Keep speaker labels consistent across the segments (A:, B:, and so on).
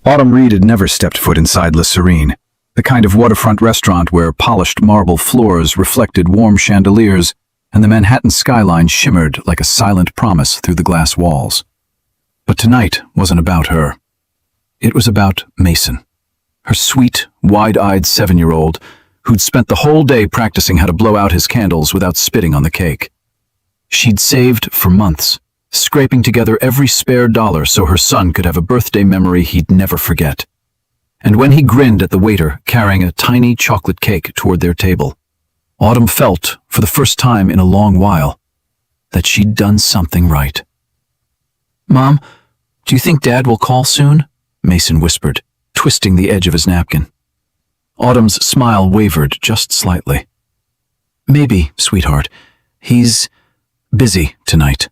A: Autumn Reed had never stepped foot inside Le Serene, the kind of waterfront restaurant where polished marble floors reflected warm chandeliers and the Manhattan skyline shimmered like a silent promise through the glass walls. But tonight wasn't about her. It was about Mason, her sweet, wide-eyed 7-year-old who'd spent the whole day practicing how to blow out his candles without spitting on the cake. She'd saved for months, scraping together every spare dollar so her son could have a birthday memory he'd never forget. And when he grinned at the waiter carrying a tiny chocolate cake toward their table, Autumn felt, for the first time in a long while, that she'd done something right. "Mom, do you think Dad will call soon?" Mason whispered, twisting the edge of his napkin. Autumn's smile wavered just slightly. "Maybe, sweetheart. He's busy tonight."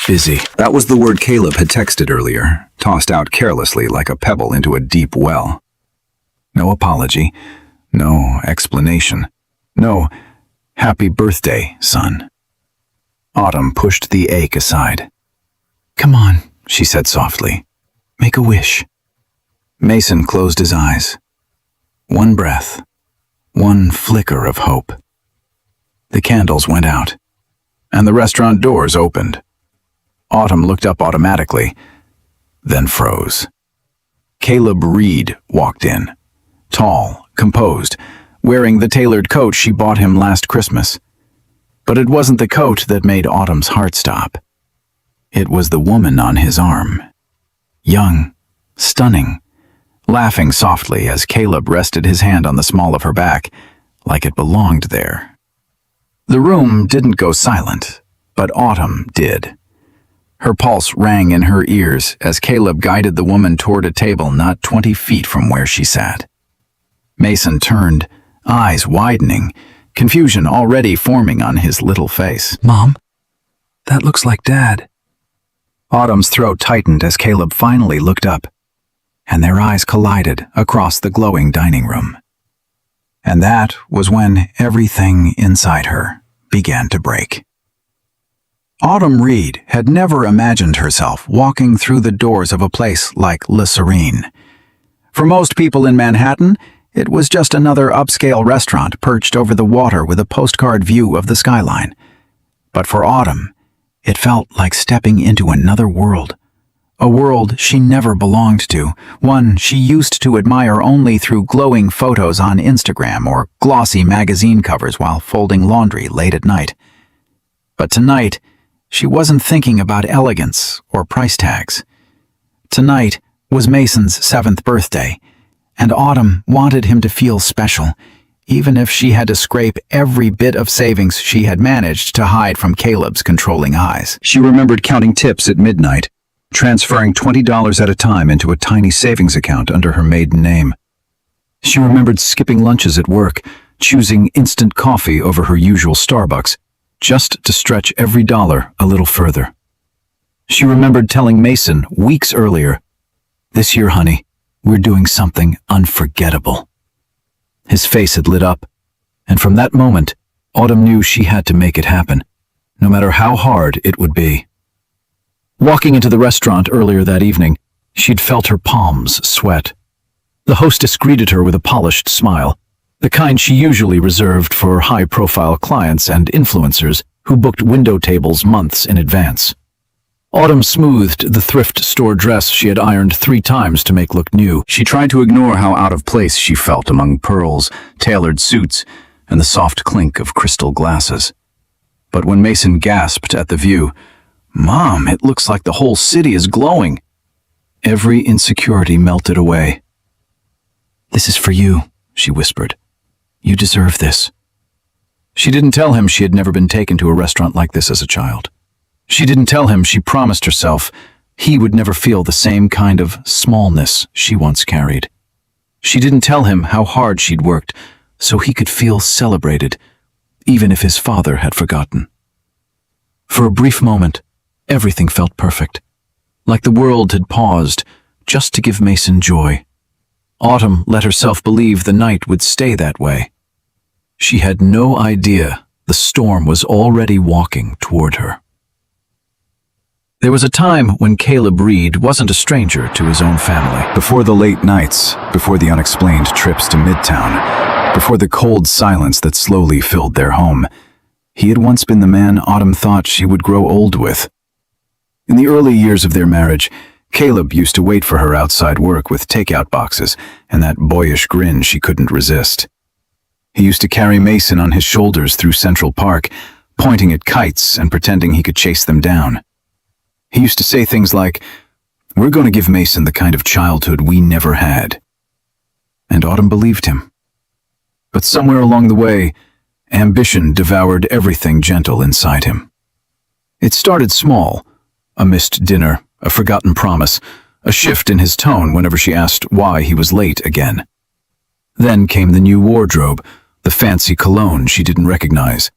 A: Busy. That was the word Caleb had texted earlier, tossed out carelessly like a pebble into a deep well. No apology, no explanation, no "happy birthday, son." Autumn pushed the ache aside. "Come on," she said softly. "Make a wish." Mason closed his eyes. One breath, one flicker of hope. The candles went out, and the restaurant doors opened. Autumn looked up automatically, then froze. Caleb Reed walked in, tall, composed, wearing the tailored coat she bought him last Christmas. But it wasn't the coat that made Autumn's heart stop. It was the woman on his arm. Young, stunning, laughing softly as Caleb rested his hand on the small of her back, like it belonged there. The room didn't go silent, but Autumn did. Her pulse rang in her ears as Caleb guided the woman toward a table not 20 feet from where she sat. Mason turned, eyes widening, confusion already forming on his little face. "Mom, that looks like Dad." Autumn's throat tightened as Caleb finally looked up, and their eyes collided across the glowing dining room. And that was when everything inside her began to break. Autumn Reed had never imagined herself walking through the doors of a place like Le Serene. For most people in Manhattan, it was just another upscale restaurant perched over the water with a postcard view of the skyline. But for Autumn, it felt like stepping into another world. A world she never belonged to, one she used to admire only through glowing photos on Instagram or glossy magazine covers while folding laundry late at night. But tonight, she wasn't thinking about elegance or price tags. Tonight was Mason's 7th birthday, and Autumn wanted him to feel special, even if she had to scrape every bit of savings she had managed to hide from Caleb's controlling eyes. She remembered counting tips at midnight, transferring $20 at a time into a tiny savings account under her maiden name. She remembered skipping lunches at work, choosing instant coffee over her usual Starbucks, just to stretch every dollar a little further. She remembered telling Mason weeks earlier, "This year, honey, we're doing something unforgettable." His face had lit up, and from that moment, Autumn knew she had to make it happen, no matter how hard it would be. Walking into the restaurant earlier that evening, she'd felt her palms sweat. The hostess greeted her with a polished smile, the kind she usually reserved for high-profile clients and influencers who booked window tables months in advance. Autumn smoothed the thrift store dress she had ironed 3 times to make look new. She tried to ignore how out of place she felt among pearls, tailored suits, and the soft clink of crystal glasses. But when Mason gasped at the view, "Mom, it looks like the whole city is glowing," every insecurity melted away. "This is for you," she whispered. "You deserve this." She didn't tell him she had never been taken to a restaurant like this as a child. She didn't tell him she promised herself he would never feel the same kind of smallness she once carried. She didn't tell him how hard she'd worked so he could feel celebrated, even if his father had forgotten. For a brief moment, everything felt perfect, like the world had paused just to give Mason joy. Autumn let herself believe the night would stay that way. She had no idea the storm was already walking toward her. There was a time when Caleb Reed wasn't a stranger to his own family. Before the late nights, before the unexplained trips to Midtown, before the cold silence that slowly filled their home, he had once been the man Autumn thought she would grow old with. In the early years of their marriage, Caleb used to wait for her outside work with takeout boxes and that boyish grin she couldn't resist. He used to carry Mason on his shoulders through Central Park, pointing at kites and pretending he could chase them down. He used to say things like, "We're going to give Mason the kind of childhood we never had." And Autumn believed him. But somewhere along the way, ambition devoured everything gentle inside him. It started small, a missed dinner, a forgotten promise, a shift in his tone whenever she asked why he was late again. Then came the new wardrobe, the fancy cologne she didn't recognize,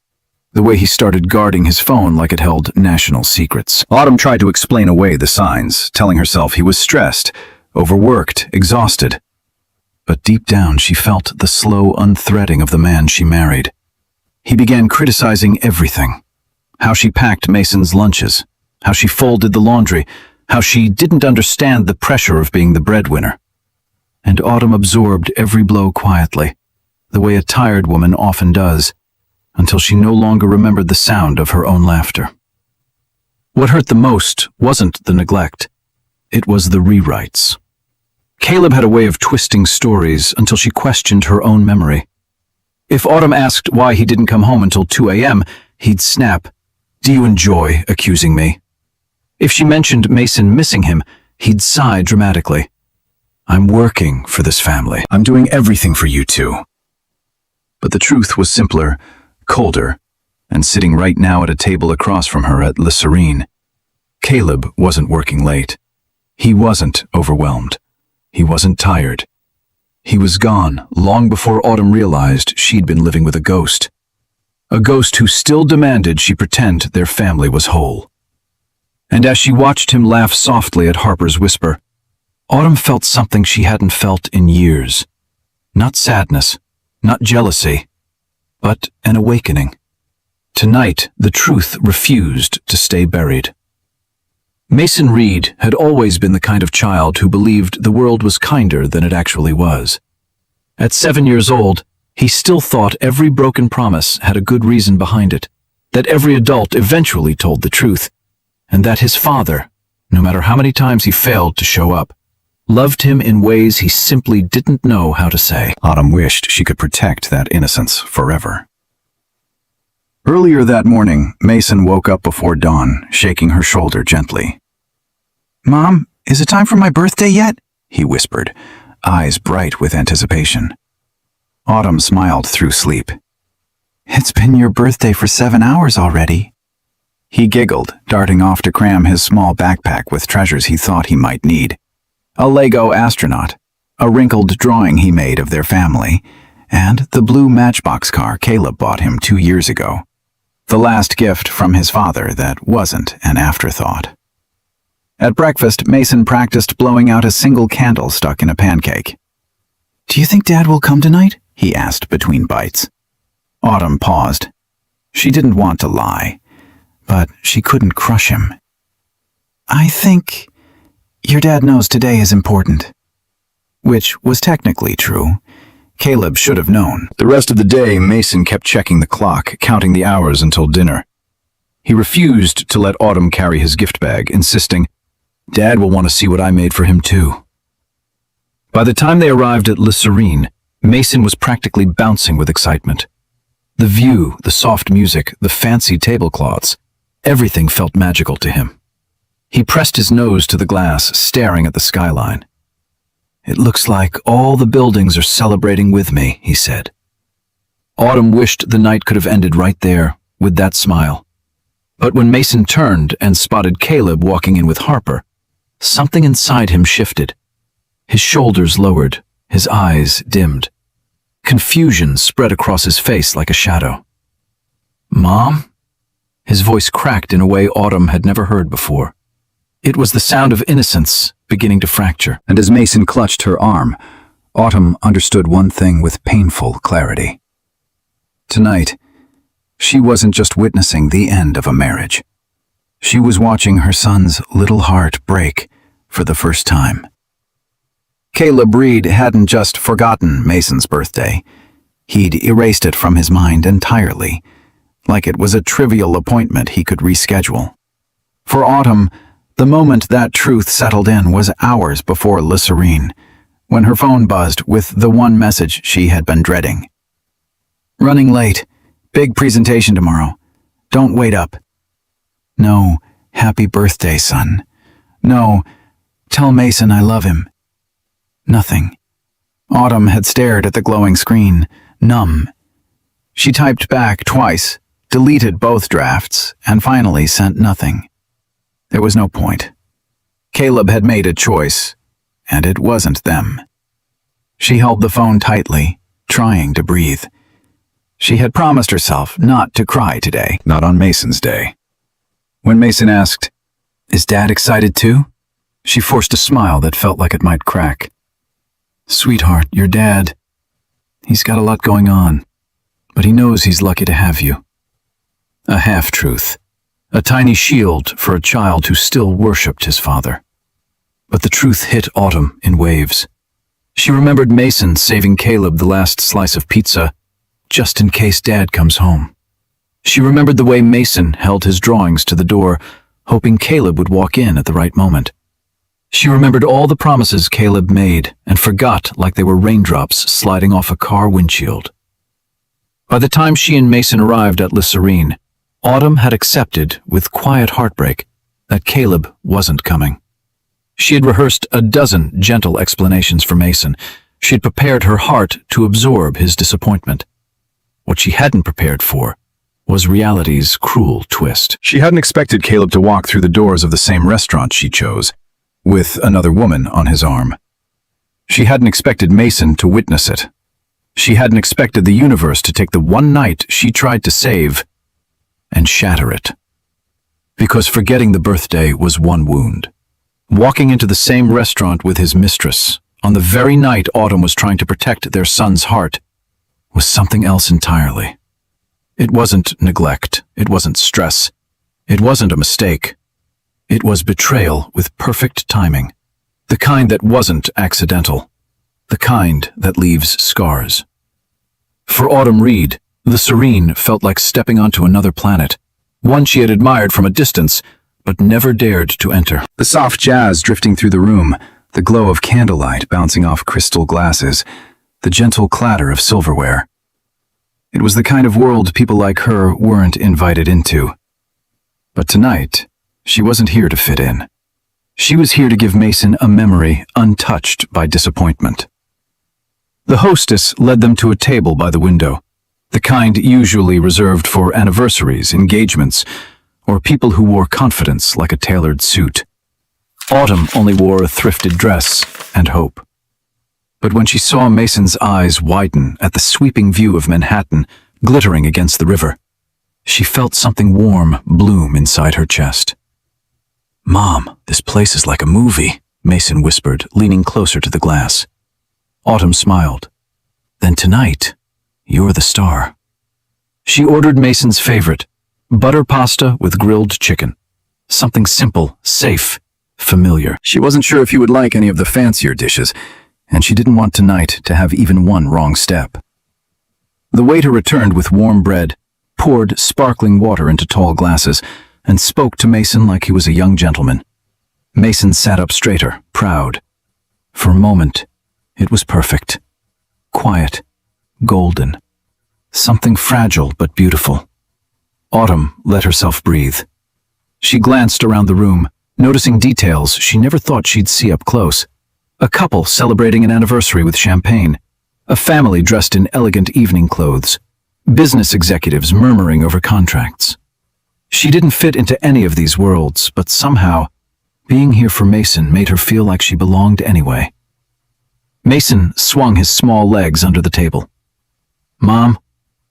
A: the way he started guarding his phone like it held national secrets. Autumn tried to explain away the signs, telling herself he was stressed, overworked, exhausted. But deep down she felt the slow unthreading of the man she married. He began criticizing everything. How she packed Mason's lunches, how she folded the laundry, how she didn't understand the pressure of being the breadwinner. And Autumn absorbed every blow quietly, the way a tired woman often does, until she no longer remembered the sound of her own laughter. What hurt the most wasn't the neglect. It was the rewrites. Caleb had a way of twisting stories until she questioned her own memory. If Autumn asked why he didn't come home until 2 a.m., he'd snap, "Do you enjoy accusing me?" If she mentioned Mason missing him, he'd sigh dramatically. "I'm working for this family. I'm doing everything for you two." But the truth was simpler, colder, and sitting right now at a table across from her at Le Serene. Caleb wasn't working late. He wasn't overwhelmed. He wasn't tired. He was gone long before Autumn realized she'd been living with a ghost. A ghost who still demanded she pretend their family was whole. And as she watched him laugh softly at Harper's whisper, Autumn felt something she hadn't felt in years. Not sadness, not jealousy, but an awakening. Tonight, the truth refused to stay buried. Mason Reed had always been the kind of child who believed the world was kinder than it actually was. At 7 years old, he still thought every broken promise had a good reason behind it, that every adult eventually told the truth, and that his father, no matter how many times he failed to show up, loved him in ways he simply didn't know how to say. Autumn wished she could protect that innocence forever. Earlier that morning, Mason woke up before dawn, shaking her shoulder gently. "Mom, is it time for my birthday yet?" he whispered, eyes bright with anticipation. Autumn smiled through sleep. "It's been your birthday for 7 hours already." He giggled, darting off to cram his small backpack with treasures he thought he might need. A Lego astronaut, a wrinkled drawing he made of their family, and the blue Matchbox car Caleb bought him 2 years ago. The last gift from his father that wasn't an afterthought. At breakfast, Mason practiced blowing out a single candle stuck in a pancake. "Do you think Dad will come tonight?" he asked between bites. Autumn paused. She didn't want to lie, but she couldn't crush him. "I think your dad knows today is important." Which was technically true. Caleb should have known. The rest of the day, Mason kept checking the clock, counting the hours until dinner. He refused to let Autumn carry his gift bag, insisting, "Dad will want to see what I made for him too." By the time they arrived at Le Serene, Mason was practically bouncing with excitement. The view, the soft music, the fancy tablecloths, everything felt magical to him. He pressed his nose to the glass, staring at the skyline. "It looks like all the buildings are celebrating with me," he said. Autumn wished the night could have ended right there, with that smile. But when Mason turned and spotted Caleb walking in with Harper, something inside him shifted. His shoulders lowered, his eyes dimmed. Confusion spread across his face like a shadow. "Mom?" His voice cracked in a way Autumn had never heard before. It was the sound of innocence beginning to fracture. And as Mason clutched her arm, Autumn understood one thing with painful clarity. Tonight, she wasn't just witnessing the end of a marriage. She was watching her son's little heart break for the first time. Caleb Reed hadn't just forgotten Mason's birthday. He'd erased it from his mind entirely, like it was a trivial appointment he could reschedule. For Autumn, the moment that truth settled in was hours before LaSerene, when her phone buzzed with the one message she had been dreading. "Running late. Big presentation tomorrow. Don't wait up." "No, happy birthday, son. No, tell Mason I love him." Nothing. Autumn had stared at the glowing screen, numb. She typed back twice, deleted both drafts, and finally sent nothing. There was no point. Caleb had made a choice, and it wasn't them. She held the phone tightly, trying to breathe. She had promised herself not to cry today, not on Mason's day. When Mason asked, "Is Dad excited too?" she forced a smile that felt like it might crack. "Sweetheart, your dad, he's got a lot going on, but he knows he's lucky to have you." A half-truth, a tiny shield for a child who still worshipped his father. But the truth hit Autumn in waves. She remembered Mason saving Caleb the last slice of pizza, just in case Dad comes home. She remembered the way Mason held his drawings to the door, hoping Caleb would walk in at the right moment. She remembered all the promises Caleb made and forgot like they were raindrops sliding off a car windshield. By the time she and Mason arrived at LaSerene, Autumn had accepted, with quiet heartbreak, that Caleb wasn't coming. She had rehearsed a dozen gentle explanations for Mason. She had prepared her heart to absorb his disappointment. What she hadn't prepared for was reality's cruel twist. She hadn't expected Caleb to walk through the doors of the same restaurant she chose, with another woman on his arm. She hadn't expected Mason to witness it. She hadn't expected the universe to take the one night she tried to save and shatter it. Because forgetting the birthday was one wound. Walking into the same restaurant with his mistress, on the very night Autumn was trying to protect their son's heart, was something else entirely. It wasn't neglect. It wasn't stress. It wasn't a mistake. It was betrayal with perfect timing. The kind that wasn't accidental. The kind that leaves scars. For Autumn Reed, LaSerene felt like stepping onto another planet, one she had admired from a distance, but never dared to enter. The soft jazz drifting through the room, the glow of candlelight bouncing off crystal glasses, the gentle clatter of silverware. It was the kind of world people like her weren't invited into. But tonight, she wasn't here to fit in. She was here to give Mason a memory untouched by disappointment. The hostess led them to a table by the window, the kind usually reserved for anniversaries, engagements, or people who wore confidence like a tailored suit. Autumn only wore a thrifted dress and hope. But when she saw Mason's eyes widen at the sweeping view of Manhattan glittering against the river, she felt something warm bloom inside her chest. "Mom, this place is like a movie," Mason whispered, leaning closer to the glass. Autumn smiled. "Then tonight, you're the star." She ordered Mason's favorite, butter pasta with grilled chicken. Something simple, safe, familiar. She wasn't sure if he would like any of the fancier dishes, and she didn't want tonight to have even one wrong step. The waiter returned with warm bread, poured sparkling water into tall glasses, and spoke to Mason like he was a young gentleman. Mason sat up straighter, proud. For a moment, it was perfect. Quiet, golden. Something fragile but beautiful. Autumn let herself breathe. She glanced around the room, noticing details she never thought she'd see up close. A couple celebrating an anniversary with champagne. A family dressed in elegant evening clothes. Business executives murmuring over contracts. She didn't fit into any of these worlds, but somehow, being here for Mason made her feel like she belonged anyway. Mason swung his small legs under the table. "Mom,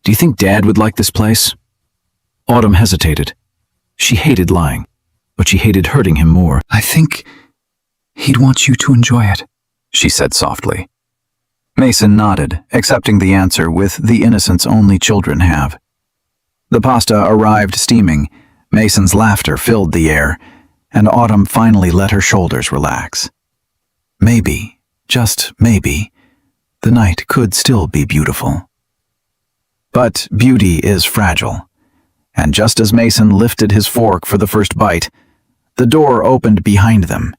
A: do you think Dad would like this place?" Autumn hesitated. She hated lying, but she hated hurting him more. "I think he'd want you to enjoy it," she said softly. Mason nodded, accepting the answer with the innocence only children have. The pasta arrived steaming, Mason's laughter filled the air, and Autumn finally let her shoulders relax. Maybe, just maybe, the night could still be beautiful. But beauty is fragile, and just as Mason lifted his fork for the first bite, the door opened behind them,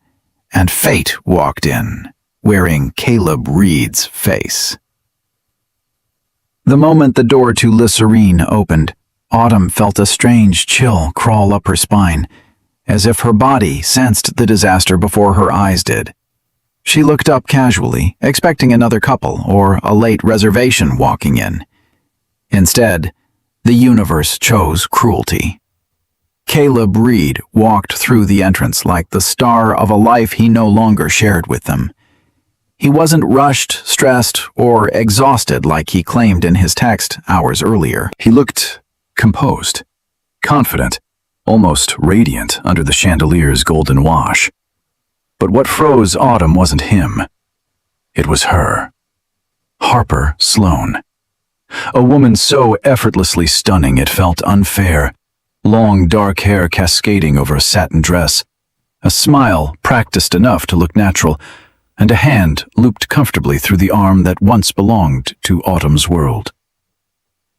A: and fate walked in, wearing Caleb Reed's face. The moment the door to Le Serene opened, Autumn felt a strange chill crawl up her spine, as if her body sensed the disaster before her eyes did. She looked up casually, expecting another couple or a late reservation walking in. Instead, the universe chose cruelty. Caleb Reed walked through the entrance like the star of a life he no longer shared with them. He wasn't rushed, stressed, or exhausted like he claimed in his text hours earlier. He looked composed, confident, almost radiant under the chandelier's golden wash. But what froze Autumn wasn't him. It was her. Harper Sloane. A woman so effortlessly stunning it felt unfair. Long dark hair cascading over a satin dress, a smile practiced enough to look natural, and a hand looped comfortably through the arm that once belonged to Autumn's world.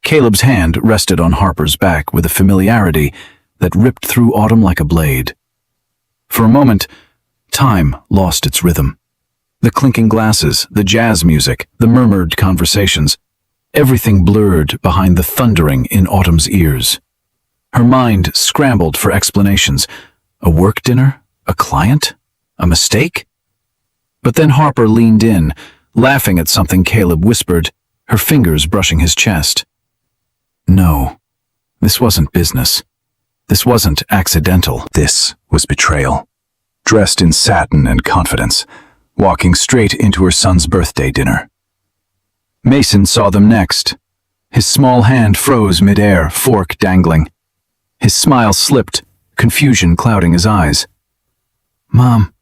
A: Caleb's hand rested on Harper's back with a familiarity that ripped through Autumn like a blade. For a moment, time lost its rhythm. The clinking glasses, the jazz music, the murmured conversations, everything blurred behind the thundering in Autumn's ears. Her mind scrambled for explanations. A work dinner? A client? A mistake? But then Harper leaned in, laughing at something Caleb whispered, her fingers brushing his chest. No, this wasn't business. This wasn't accidental. This was betrayal. Dressed in satin and confidence, walking straight into her son's birthday dinner. Mason saw them next. His small hand froze midair, fork dangling. His smile slipped, confusion clouding his eyes. "Mom,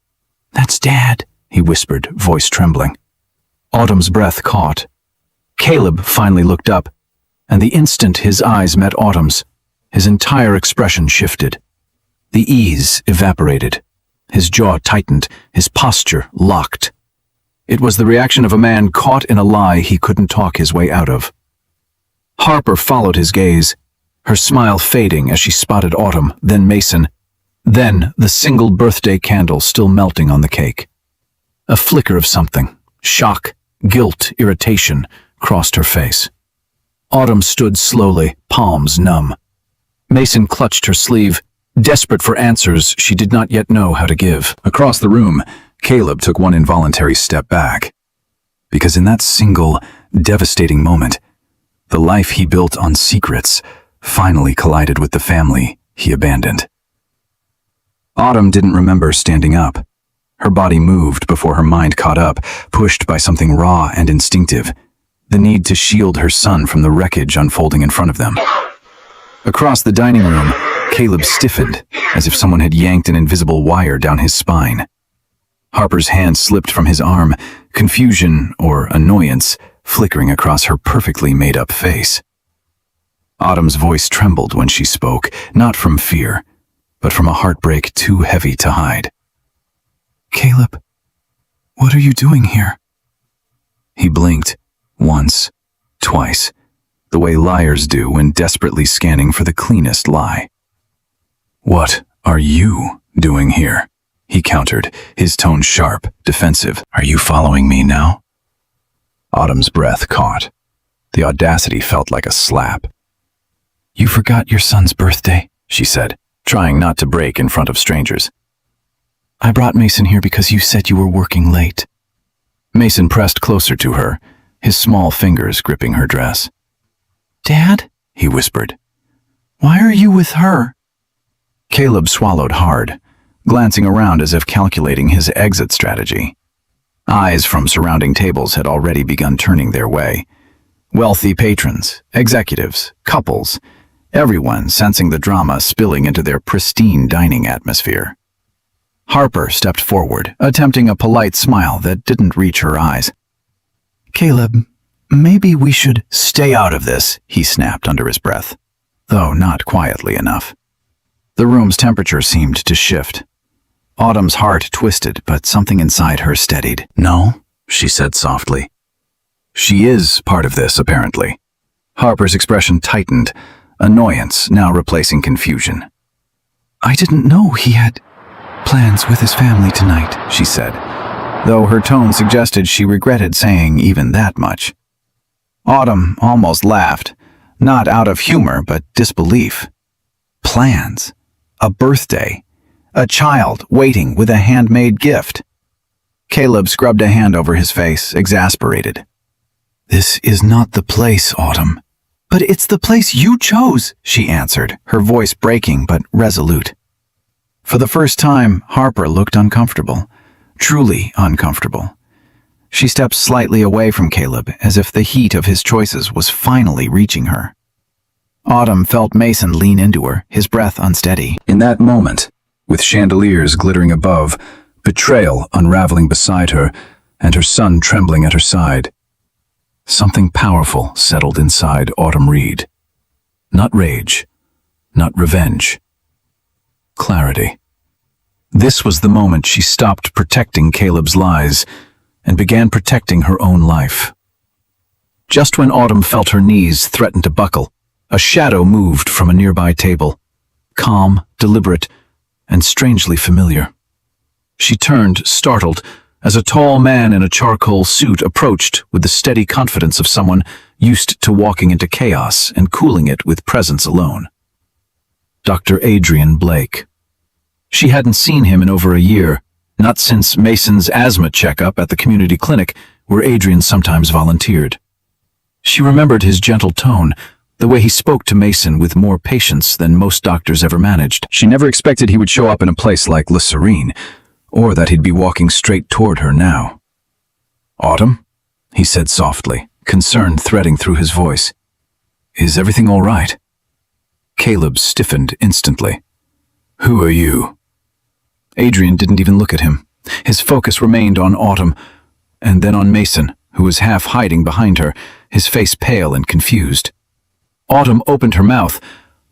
A: that's Dad," he whispered, voice trembling. Autumn's breath caught. Caleb finally looked up, and the instant his eyes met Autumn's, his entire expression shifted. The ease evaporated. His jaw tightened, his posture locked. It was the reaction of a man caught in a lie he couldn't talk his way out of. Harper followed his gaze, her smile fading as she spotted Autumn, then Mason, then the single birthday candle still melting on the cake. A flicker of something, shock, guilt, irritation, crossed her face. Autumn stood slowly, palms numb. Mason clutched her sleeve, desperate for answers she did not yet know how to give. Across the room, Caleb took one involuntary step back. Because in that single, devastating moment, the life he built on secrets finally collided with the family he abandoned. Autumn didn't remember standing up. Her body moved before her mind caught up, pushed by something raw and instinctive, the need to shield her son from the wreckage unfolding in front of them. Across the dining room, Caleb stiffened, as if someone had yanked an invisible wire down his spine. Harper's hand slipped from his arm, confusion or annoyance flickering across her perfectly made-up face. Autumn's voice trembled when she spoke, not from fear, but from a heartbreak too heavy to hide. "Caleb, what are you doing here?" He blinked, once, twice, the way liars do when desperately scanning for the cleanest lie. "What are you doing here?" he countered, his tone sharp, defensive. "Are you following me now?" Autumn's breath caught. The audacity felt like a slap. "You forgot your son's birthday," she said, trying not to break in front of strangers. "I brought Mason here because you said you were working late." Mason pressed closer to her, his small fingers gripping her dress. "Dad?" he whispered. "Why are you with her?" Caleb swallowed hard, glancing around as if calculating his exit strategy. Eyes from surrounding tables had already begun turning their way. Wealthy patrons, executives, couples, everyone sensing the drama spilling into their pristine dining atmosphere. Harper stepped forward, attempting a polite smile that didn't reach her eyes. "Caleb, maybe we should stay out of this," he snapped under his breath, though not quietly enough. The room's temperature seemed to shift. Autumn's heart twisted, but something inside her steadied. "No," she said softly. "She is part of this, apparently." Harper's expression tightened, annoyance now replacing confusion. "I didn't know he had plans with his family tonight," she said, though her tone suggested she regretted saying even that much. Autumn almost laughed, not out of humor but disbelief. Plans? A birthday? A child waiting with a handmade gift? Caleb scrubbed a hand over his face, exasperated. "This is not the place, Autumn." "But it's the place you chose," she answered, her voice breaking but resolute. For the first time, Harper looked uncomfortable, truly uncomfortable. She stepped slightly away from Caleb, as if the heat of his choices was finally reaching her. Autumn felt Mason lean into her, his breath unsteady. In that moment, with chandeliers glittering above, betrayal unraveling beside her, and her son trembling at her side, something powerful settled inside Autumn Reed. Not rage, not revenge. Clarity. This was the moment she stopped protecting Caleb's lies and began protecting her own life. Just when Autumn felt her knees threaten to buckle, a shadow moved from a nearby table, calm, deliberate, and strangely familiar. She turned, startled, as a tall man in a charcoal suit approached with the steady confidence of someone used to walking into chaos and cooling it with presence alone. Dr. Adrian Blake. She hadn't seen him in over a year, not since Mason's asthma checkup at the community clinic where Adrian sometimes volunteered. She remembered his gentle tone, the way he spoke to Mason with more patience than most doctors ever managed. She never expected he would show up in a place like Le Serene, or that he'd be walking straight toward her now. "Autumn?" he said softly, concern threading through his voice. "Is everything all right?" Caleb stiffened instantly. "Who are you?" Adrian didn't even look at him. His focus remained on Autumn, and then on Mason, who was half hiding behind her, his face pale and confused. Autumn opened her mouth,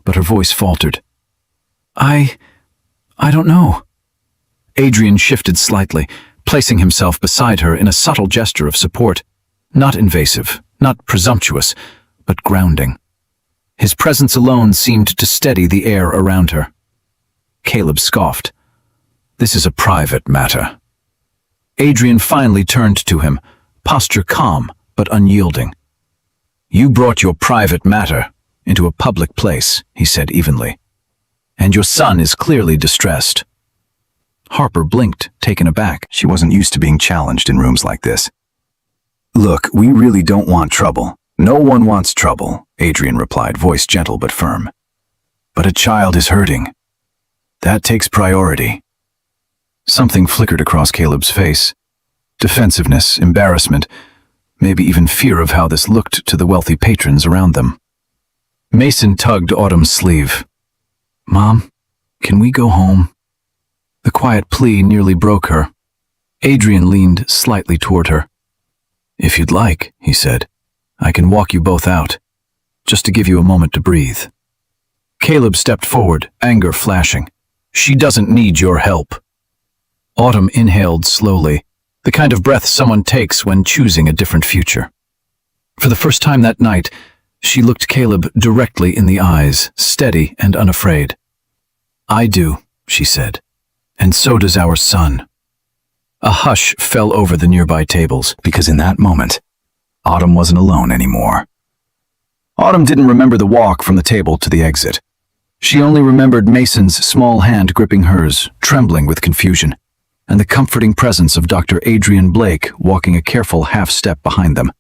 A: but her voice faltered. I don't know." Adrian shifted slightly, placing himself beside her in a subtle gesture of support. Not invasive, not presumptuous, but grounding. His presence alone seemed to steady the air around her. Caleb scoffed. "This is a private matter." Adrian finally turned to him, posture calm but unyielding. "You brought your private matter into a public place," he said evenly. "And your son is clearly distressed." Harper blinked, taken aback. She wasn't used to being challenged in rooms like this. "Look, we really don't want trouble. No one wants trouble," Adrian replied, voice gentle but firm. "But a child is hurting. That takes priority." Something flickered across Caleb's face. Defensiveness, embarrassment, maybe even fear of how this looked to the wealthy patrons around them. Mason tugged Autumn's sleeve. "Mom, can we go home?" The quiet plea nearly broke her. Adrian leaned slightly toward her. "If you'd like," he said, "I can walk you both out, just to give you a moment to breathe." Caleb stepped forward, anger flashing. "She doesn't need your help." Autumn inhaled slowly, the kind of breath someone takes when choosing a different future. For the first time that night, she looked Caleb directly in the eyes, steady and unafraid. "I do," she said, "and so does our son." A hush fell over the nearby tables, because in that moment, Autumn wasn't alone anymore. Autumn didn't remember the walk from the table to the exit. She only remembered Mason's small hand gripping hers, trembling with confusion, and the comforting presence of Dr. Adrian Blake walking a careful half-step behind them,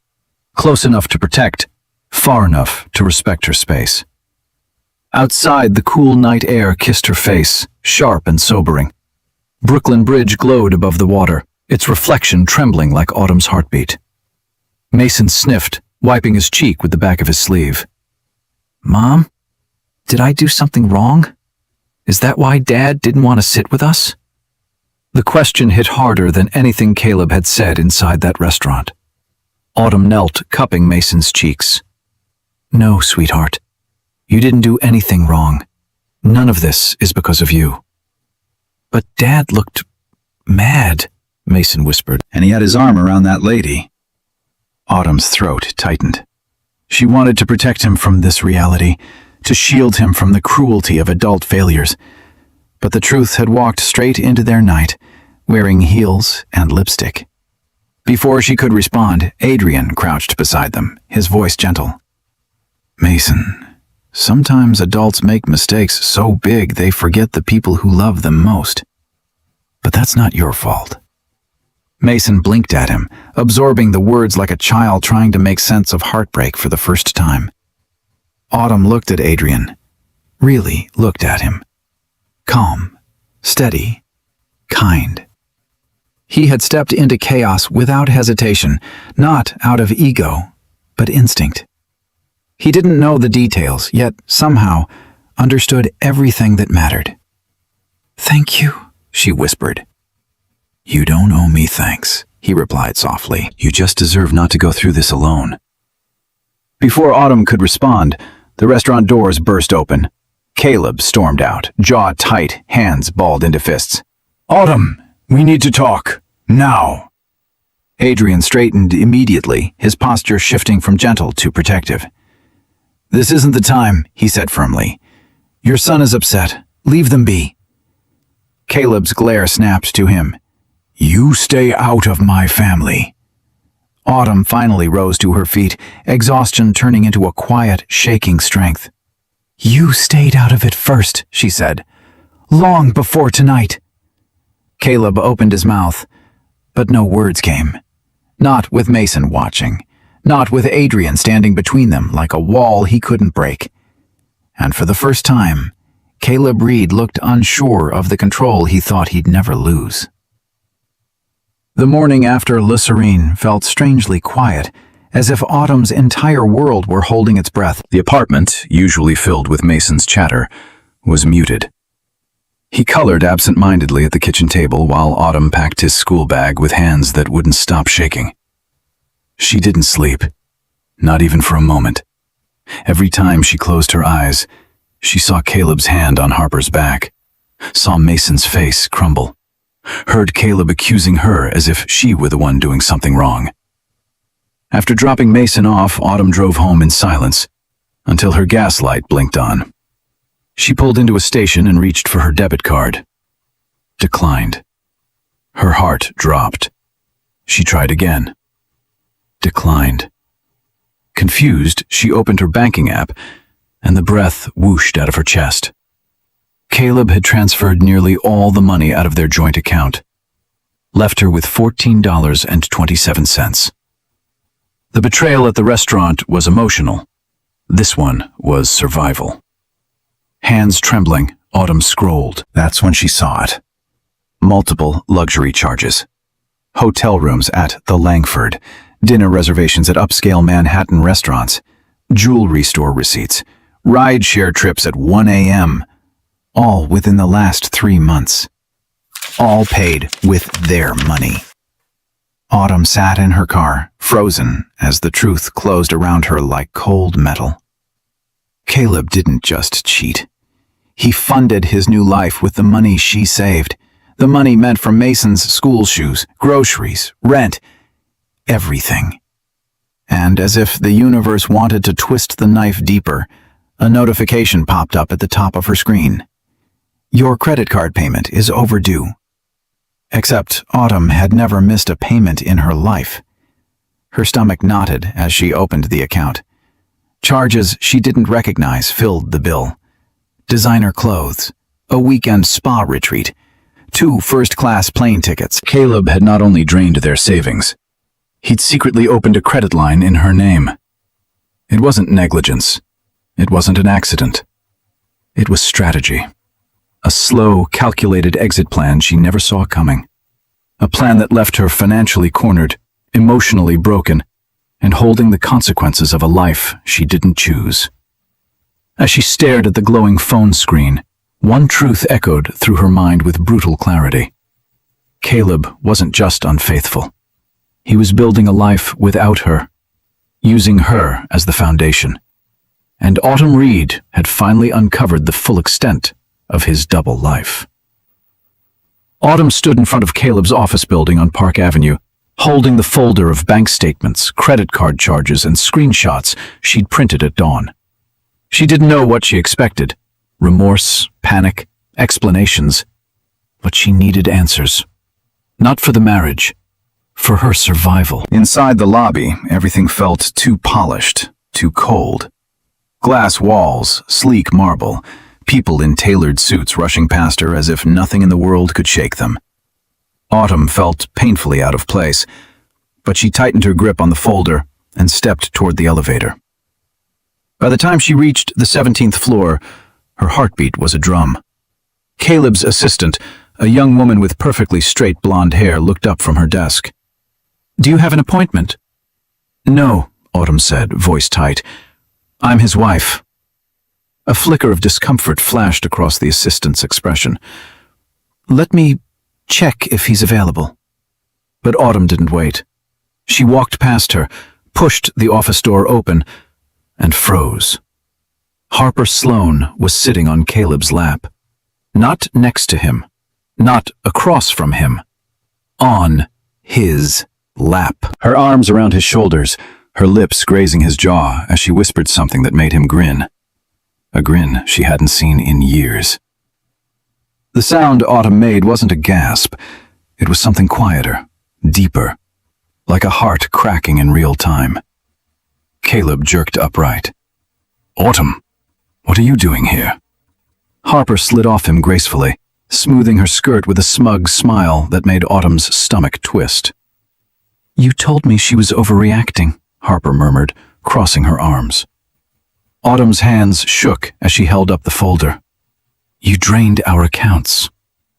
A: close enough to protect, far enough to respect her space. Outside, the cool night air kissed her face, sharp and sobering. Brooklyn Bridge glowed above the water, its reflection trembling like Autumn's heartbeat. Mason sniffed, wiping his cheek with the back of his sleeve. "Mom, did I do something wrong? Is that why Dad didn't want to sit with us?" The question hit harder than anything Caleb had said inside that restaurant. Autumn knelt, cupping Mason's cheeks. "No, sweetheart. You didn't do anything wrong. None of this is because of you. But Dad looked mad, Mason whispered, and he had his arm around that lady. Autumn's throat tightened. She wanted to protect him from this reality, to shield him from the cruelty of adult failures. But the truth had walked straight into their night, wearing heels and lipstick. Before she could respond, Adrian crouched beside them, his voice gentle. Mason, sometimes adults make mistakes so big they forget the people who love them most. But that's not your fault. Mason blinked at him, absorbing the words like a child trying to make sense of heartbreak for the first time. Autumn looked at Adrian, really looked at him. Calm, steady, kind. He had stepped into chaos without hesitation, not out of ego, but instinct. He didn't know the details, yet somehow understood everything that mattered. "Thank you," she whispered. "You don't owe me thanks," he replied softly. "You just deserve not to go through this alone." Before Autumn could respond, the restaurant doors burst open. Caleb stormed out, jaw tight, hands balled into fists. "Autumn, we need to talk. Now." Adrian straightened immediately, his posture shifting from gentle to protective. "This isn't the time," he said firmly. "Your son is upset. Leave them be." Caleb's glare snapped to him. "You stay out of my family." Autumn finally rose to her feet, exhaustion turning into a quiet, shaking strength. "You stayed out of it first," she said. "Long before tonight." Caleb opened his mouth, but no words came. Not with Mason watching. Not with Adrian standing between them like a wall he couldn't break. And for the first time, Caleb Reed looked unsure of the control he thought he'd never lose. The morning after Le Serene felt strangely quiet, as if Autumn's entire world were holding its breath. The apartment, usually filled with Mason's chatter, was muted. He colored absent-mindedly at the kitchen table while Autumn packed his school bag with hands that wouldn't stop shaking. She didn't sleep, not even for a moment. Every time she closed her eyes, she saw Caleb's hand on Harper's back, saw Mason's face crumble, heard Caleb accusing her as if she were the one doing something wrong. After dropping Mason off, Autumn drove home in silence, until her gas light blinked on. She pulled into a station and reached for her debit card. Declined. Her heart dropped. She tried again. Declined. Confused, she opened her banking app, and the breath whooshed out of her chest. Caleb had transferred nearly all the money out of their joint account, left her with $14.27. The betrayal at the restaurant was emotional. This one was survival. Hands trembling, Autumn scrolled. That's when she saw it. Multiple luxury charges. Hotel rooms at the Langford, dinner reservations at upscale Manhattan restaurants, jewelry store receipts, ride-share trips at 1 a.m., all within the last 3 months. All paid with their money. Autumn sat in her car, frozen, as the truth closed around her like cold metal. Caleb didn't just cheat. He funded his new life with the money she saved, the money meant for Mason's school shoes, groceries, rent, everything. And as if the universe wanted to twist the knife deeper, a notification popped up at the top of her screen. Your credit card payment is overdue. Except Autumn had never missed a payment in her life. Her stomach knotted as she opened the account. Charges she didn't recognize filled the bill. Designer clothes, a weekend spa retreat, 2 first-class plane tickets. Caleb had not only drained their savings, he'd secretly opened a credit line in her name. It wasn't negligence. It wasn't an accident. It was strategy. A slow, calculated exit plan she never saw coming. A plan that left her financially cornered, emotionally broken, and holding the consequences of a life she didn't choose. As she stared at the glowing phone screen, one truth echoed through her mind with brutal clarity. Caleb wasn't just unfaithful. He was building a life without her, using her as the foundation. And Autumn Reed had finally uncovered the full extent of his double life. Autumn stood in front of Caleb's office building on Park Avenue, holding the folder of bank statements, credit card charges, and screenshots she'd printed at dawn. She didn't know what she expected: remorse, panic, explanations. But she needed answers. Not for the marriage, for her survival. Inside the lobby, everything felt too polished, too cold. Glass walls, sleek marble, people in tailored suits rushing past her as if nothing in the world could shake them. Autumn felt painfully out of place, but she tightened her grip on the folder and stepped toward the elevator. By the time she reached the 17th floor, her heartbeat was a drum. Caleb's assistant, a young woman with perfectly straight blonde hair, looked up from her desk. "Do you have an appointment?" "No," Autumn said, voice tight. "I'm his wife." A flicker of discomfort flashed across the assistant's expression. "Let me check if he's available." But Autumn didn't wait. She walked past her, pushed the office door open, and froze. Harper Sloan was sitting on Caleb's lap. Not next to him. Not across from him. On his lap. Her arms around his shoulders, her lips grazing his jaw as she whispered something that made him grin. A grin she hadn't seen in years. The sound Autumn made wasn't a gasp. It was something quieter, deeper, like a heart cracking in real time. Caleb jerked upright. "Autumn, what are you doing here?" Harper slid off him gracefully, smoothing her skirt with a smug smile that made Autumn's stomach twist. "You told me she was overreacting," Harper murmured, crossing her arms. Autumn's hands shook as she held up the folder. "You drained our accounts.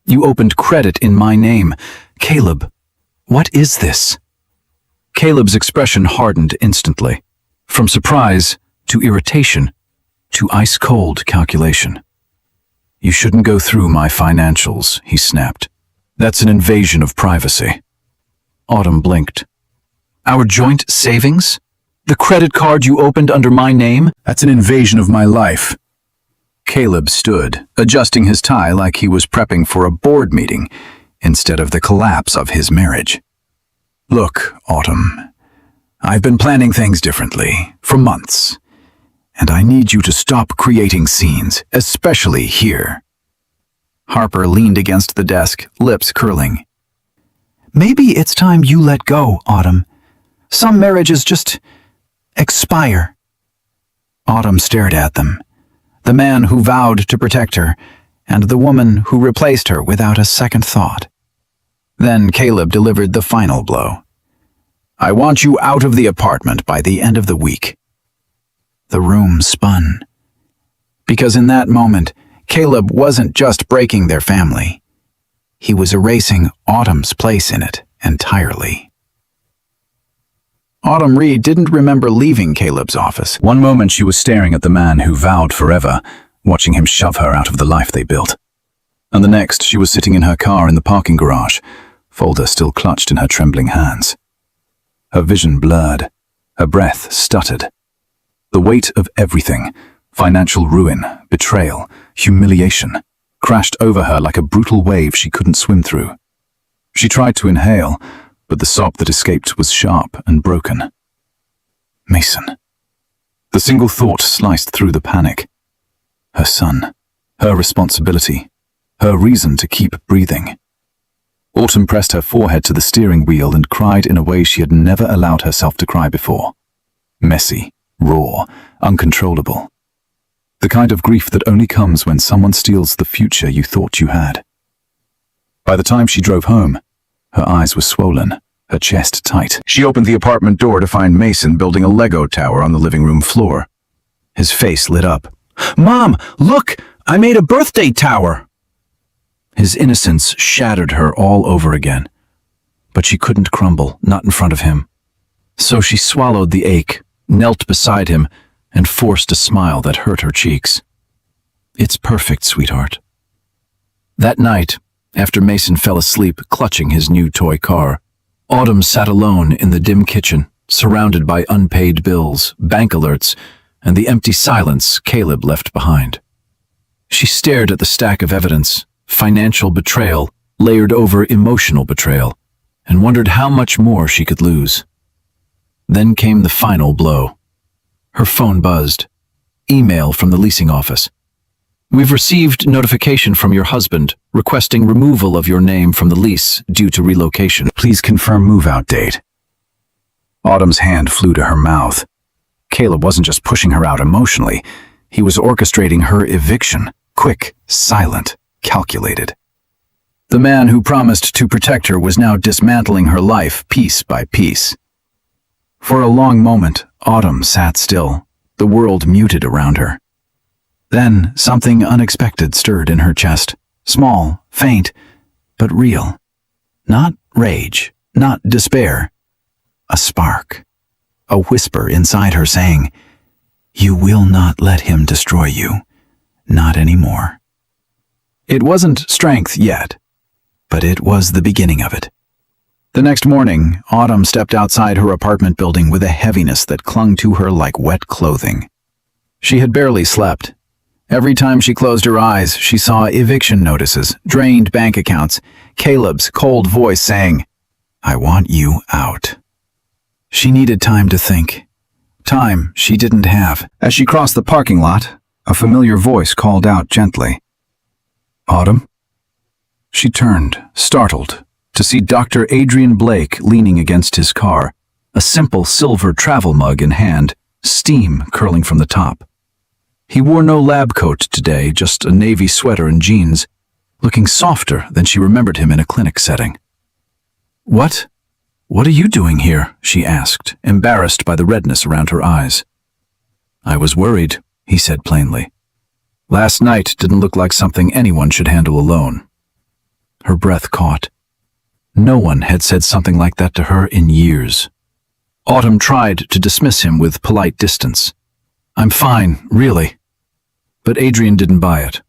A: You opened credit in my name. Caleb, what is this?" Caleb's expression hardened instantly, from surprise to irritation to ice-cold calculation. "You shouldn't go through my financials," he snapped. "That's an invasion of privacy." Autumn blinked. "Our joint savings? The credit card you opened under my name? That's an invasion of my life." Caleb stood, adjusting his tie like he was prepping for a board meeting instead of the collapse of his marriage. "Look, Autumn, I've been planning things differently for months, and I need you to stop creating scenes, especially here." Harper leaned against the desk, lips curling. "Maybe it's time you let go, Autumn. Some marriages just expire." Autumn stared at them, the man who vowed to protect her, and the woman who replaced her without a second thought. Then Caleb delivered the final blow. "I want you out of the apartment by the end of the week." The room spun. Because in that moment, Caleb wasn't just breaking their family. He was erasing Autumn's place in it entirely. Autumn Reed didn't remember leaving Caleb's office. One moment she was staring at the man who vowed forever, watching him shove her out of the life they built. And the next, she was sitting in her car in the parking garage, folder still clutched in her trembling hands. Her vision blurred, her breath stuttered. The weight of everything, financial ruin, betrayal, humiliation, crashed over her like a brutal wave she couldn't swim through. She tried to inhale, but the sob that escaped was sharp and broken. Mason. The single thought sliced through the panic. Her son, her responsibility, her reason to keep breathing. Autumn pressed her forehead to the steering wheel and cried in a way she had never allowed herself to cry before. Messy, raw, uncontrollable. The kind of grief that only comes when someone steals the future you thought you had. By the time she drove home, her eyes were swollen, her chest tight. She opened the apartment door to find Mason building a Lego tower on the living room floor. His face lit up. "Mom, look! I made a birthday tower!" His innocence shattered her all over again. But she couldn't crumble, not in front of him. So she swallowed the ache, knelt beside him, and forced a smile that hurt her cheeks. "It's perfect, sweetheart." That night, after Mason fell asleep clutching his new toy car, Autumn sat alone in the dim kitchen, surrounded by unpaid bills, bank alerts, and the empty silence Caleb left behind. She stared at the stack of evidence, financial betrayal layered over emotional betrayal, and wondered how much more she could lose. Then came the final blow. Her phone buzzed. Email from the leasing office. We've received notification from your husband requesting removal of your name from the lease due to relocation.
B: Please confirm move-out date. Autumn's hand flew to her mouth. Caleb wasn't just pushing her out emotionally. He was orchestrating her eviction. Quick, silent, calculated. The man who promised to protect her was now dismantling her life piece by piece. For a long moment, Autumn sat still, the world muted around her. Then something unexpected stirred in her chest, small, faint, but real. Not rage, not despair. A spark, a whisper inside her saying, "You will not let him destroy you, not anymore." It wasn't strength yet, but it was the beginning of it. The next morning, Autumn stepped outside her apartment building with a heaviness that clung to her like wet clothing. She had barely slept. Every time she closed her eyes, she saw eviction notices, drained bank accounts, Caleb's cold voice saying, "I want you out." She needed time to think. Time she didn't have. As she crossed the parking lot, a familiar voice called out gently, "Autumn?" She turned, startled, to see Dr. Adrian Blake leaning against his car, a simple silver travel mug in hand, steam curling from the top. He wore no lab coat today, just a navy sweater and jeans, looking softer than she remembered him in a clinic setting. What are you doing here?" she asked, embarrassed by the redness around her eyes. "I was worried," he said plainly. "Last night didn't look like something anyone should handle alone." Her breath caught. No one had said something like that to her in years. Autumn tried to dismiss him with polite distance. "I'm fine, really." But Adrian didn't buy it.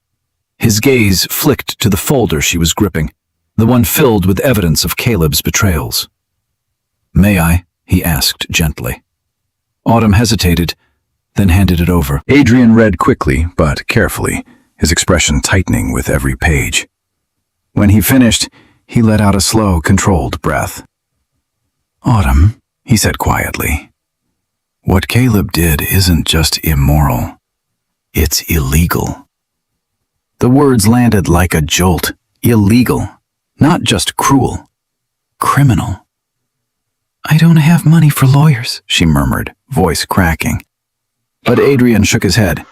B: His gaze flicked to the folder she was gripping, the one filled with evidence of Caleb's betrayals. "May I?" he asked gently. Autumn hesitated, then handed it over. Adrian read quickly, but carefully, his expression tightening with every page. When he finished, he let out a slow, controlled breath. "Autumn," he said quietly, "what Caleb did isn't just immoral. It's illegal." The words landed like a jolt. Illegal. Not just cruel. Criminal. "I don't have money for lawyers," she murmured, voice cracking. But Adrian shook his head.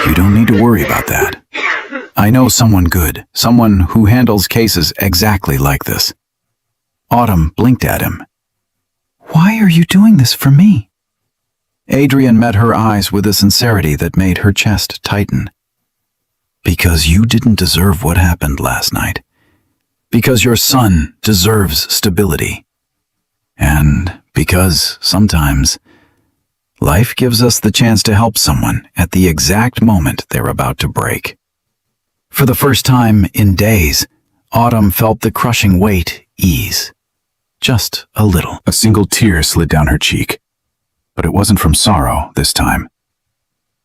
B: "You don't need to worry about that. I know someone good, someone who handles cases exactly like this." Autumn blinked at him. "Why are you doing this for me?" Adrian met her eyes with a sincerity that made her chest tighten. "Because you didn't deserve what happened last night. Because your son deserves stability. And because, sometimes, life gives us the chance to help someone at the exact moment they're about to break." For the first time in days, Autumn felt the crushing weight ease. Just a little. A single tear slid down her cheek. But it wasn't from sorrow this time.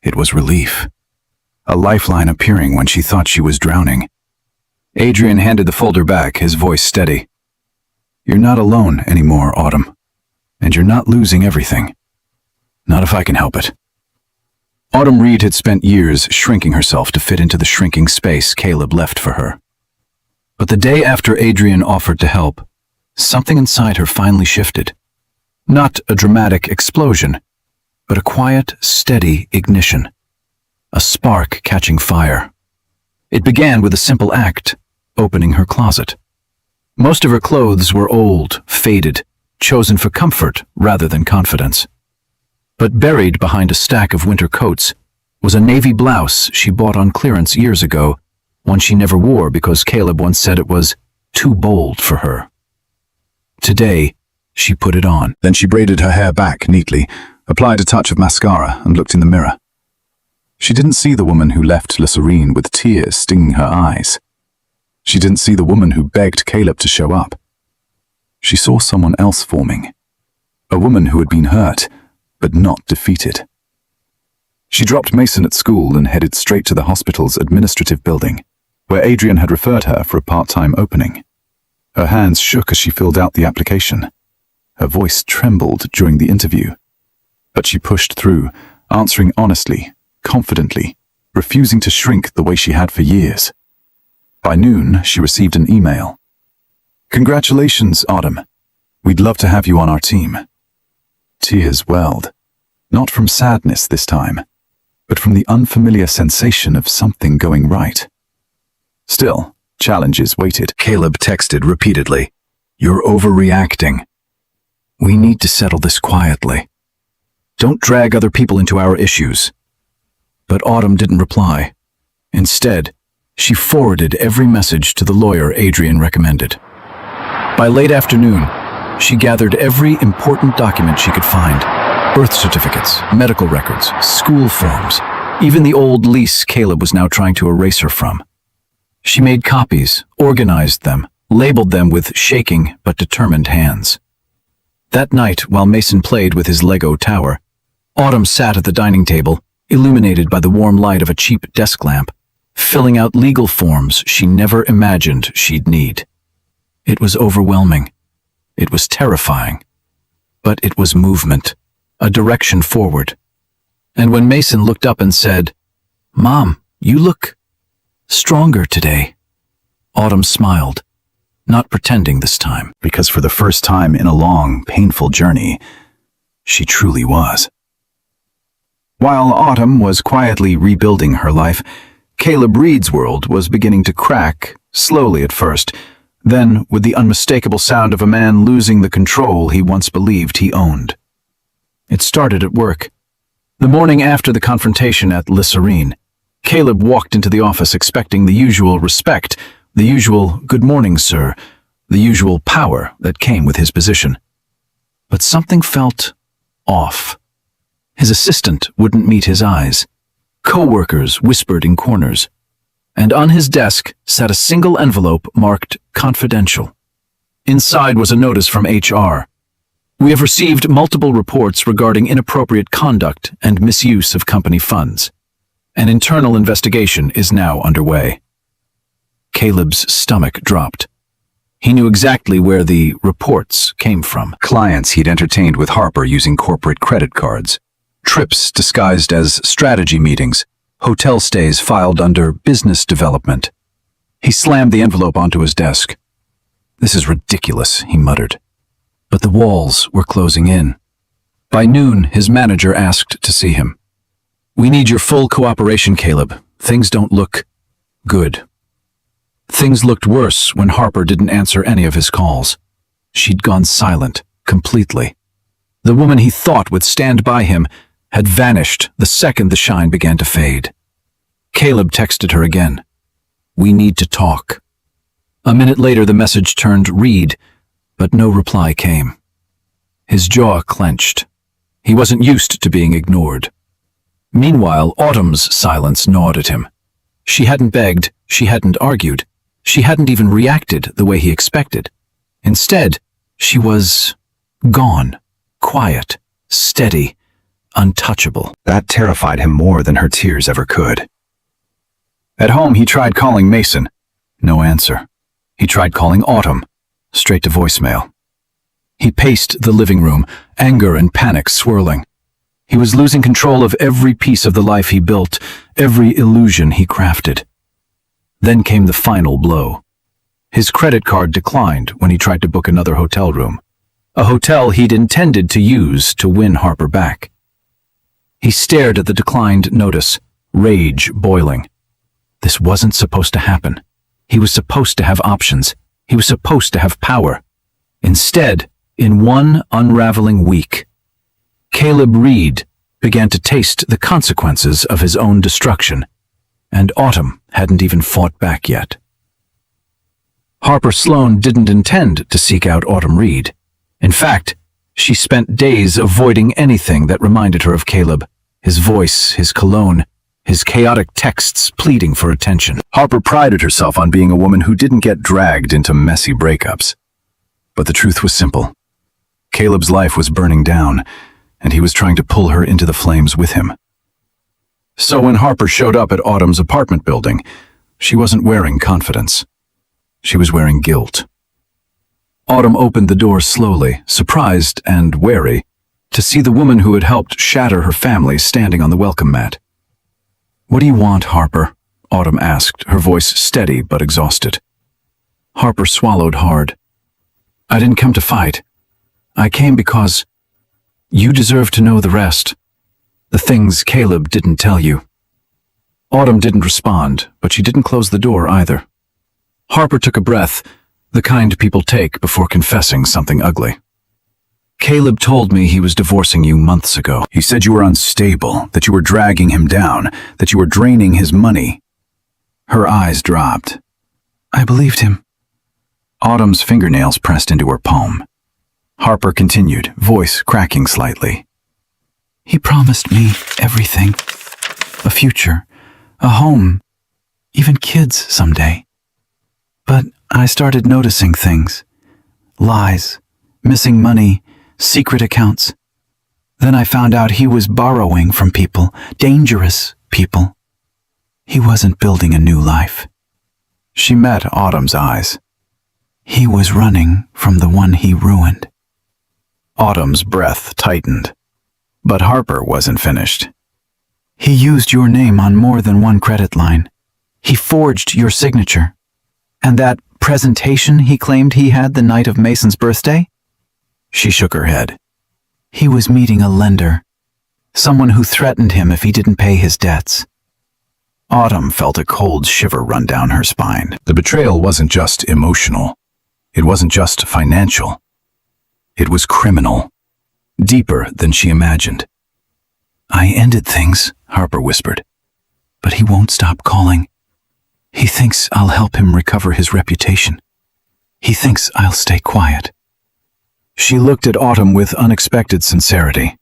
B: It was relief. A lifeline appearing when she thought she was drowning. Adrian handed the folder back, his voice steady. "You're not alone anymore, Autumn. And you're not losing everything. Not if I can help it." Autumn Reed had spent years shrinking herself to fit into the shrinking space Caleb left for her. But the day after Adrian offered to help, something inside her finally shifted. Not a dramatic explosion, but a quiet, steady ignition. A spark catching fire. It began with a simple act, opening her closet. Most of her clothes were old, faded, chosen for comfort rather than confidence. But buried behind a stack of winter coats was a navy blouse she bought on clearance years ago, one she never wore because Caleb once said it was too bold for her. Today, she put it on. Then she braided her hair back neatly, applied a touch of mascara, and looked in the mirror. She didn't see the woman who left La Serene with tears stinging her eyes. She didn't see the woman who begged Caleb to show up. She saw someone else forming. A woman who had been hurt, but not defeated. She dropped Mason at school and headed straight to the hospital's administrative building, where Adrian had referred her for a part-time opening. Her hands shook as she filled out the application. Her voice trembled during the interview. But she pushed through, answering honestly, confidently, refusing to shrink the way she had for years. By noon, she received an email. "Congratulations, Autumn. We'd love to have you on our team." Tears welled, not from sadness this time, but from the unfamiliar sensation of something going right. Still, challenges waited.
A: Caleb texted repeatedly. "You're overreacting. We need to settle this quietly. Don't drag other people into our issues." But Autumn didn't reply. Instead, she forwarded every message to the lawyer Adrian recommended. By late afternoon, she gathered every important document she could find. Birth certificates, medical records, school forms, even the old lease Caleb was now trying to erase her from. She made copies, organized them, labeled them with shaking but determined hands. That night, while Mason played with his Lego tower, Autumn sat at the dining table, illuminated by the warm light of a cheap desk lamp, filling out legal forms she never imagined she'd need. It was overwhelming. It was terrifying. But it was movement, a direction forward. And when Mason looked up and said, "Mom, you look stronger today," Autumn smiled, not pretending this time, because for the first time in a long, painful journey, she truly was. While Autumn was quietly rebuilding her life, Caleb Reed's world was beginning to crack, slowly at first, then with the unmistakable sound of a man losing the control he once believed he owned. It started at work. The morning after the confrontation at Le Serene, Caleb walked into the office expecting the usual respect, the usual "good morning, sir," the usual power that came with his position. But something felt off. His assistant wouldn't meet his eyes. Co-workers whispered in corners. And on his desk sat a single envelope marked "confidential." Inside was a notice from HR. "We have received multiple reports regarding inappropriate conduct and misuse of company funds. An internal investigation is now underway." Caleb's stomach dropped. He knew exactly where the reports came from. Clients he'd entertained with Harper using corporate credit cards. Trips disguised as strategy meetings. Hotel stays filed under business development. He slammed the envelope onto his desk. "This is ridiculous," he muttered. But the walls were closing in. By noon, his manager asked to see him. "We need your full cooperation, Caleb. Things don't look good." Things looked worse when Harper didn't answer any of his calls. She'd gone silent, completely. The woman he thought would stand by him had vanished the second the shine began to fade. Caleb texted her again. "We need to talk." A minute later, the message turned "read," but no reply came. His jaw clenched. He wasn't used to being ignored. Meanwhile, Autumn's silence gnawed at him. She hadn't begged, she hadn't argued, she hadn't even reacted the way he expected. Instead, she was gone, quiet, steady, untouchable. That terrified him more than her tears ever could. At home, he tried calling Mason. No answer. He tried calling Autumn. Straight to voicemail. He paced the living room, anger and panic swirling. He was losing control of every piece of the life he built, every illusion he crafted. Then came the final blow. His credit card declined when he tried to book another hotel room. A hotel he'd intended to use to win Harper back. He stared at the declined notice, rage boiling. This wasn't supposed to happen. He was supposed to have options. He was supposed to have power. Instead, in one unraveling week, Caleb Reed began to taste the consequences of his own destruction, and Autumn hadn't even fought back yet. Harper Sloan didn't intend to seek out Autumn Reed. In fact, she spent days avoiding anything that reminded her of Caleb, his voice, his cologne, his chaotic texts pleading for attention. Harper prided herself on being a woman who didn't get dragged into messy breakups. But the truth was simple. Caleb's life was burning down, and he was trying to pull her into the flames with him. So when Harper showed up at Autumn's apartment building, she wasn't wearing confidence. She was wearing guilt. Autumn opened the door slowly, surprised and wary, to see the woman who had helped shatter her family standing on the welcome mat. "What do you want, Harper?" Autumn asked, her voice steady but exhausted. Harper swallowed hard. "I didn't come to fight. I came because you deserve to know the rest. The things Caleb didn't tell you." Autumn didn't respond, but she didn't close the door either. Harper took a breath, the kind people take before confessing something ugly. "Caleb told me he was divorcing you months ago. He said you were unstable, that you were dragging him down, that you were draining his money." Her eyes dropped. "I believed him." Autumn's fingernails pressed into her palm. Harper continued, voice cracking slightly. "He promised me everything. A future, a home, even kids someday. But I started noticing things. Lies, missing money, secret accounts. Then I found out he was borrowing from people, dangerous people. He wasn't building a new life." She met Autumn's eyes. "He was running from the one he ruined." Autumn's breath tightened. But Harper wasn't finished. "He used your name on more than one credit line. He forged your signature. And that presentation he claimed he had the night of Mason's birthday?" She shook her head. "He was meeting a lender, someone who threatened him if he didn't pay his debts." Autumn felt a cold shiver run down her spine. The betrayal wasn't just emotional. It wasn't just financial. It was criminal, deeper than she imagined. "I ended things," Harper whispered, "but he won't stop calling. He thinks I'll help him recover his reputation. He thinks I'll stay quiet." She looked at Autumn with unexpected sincerity.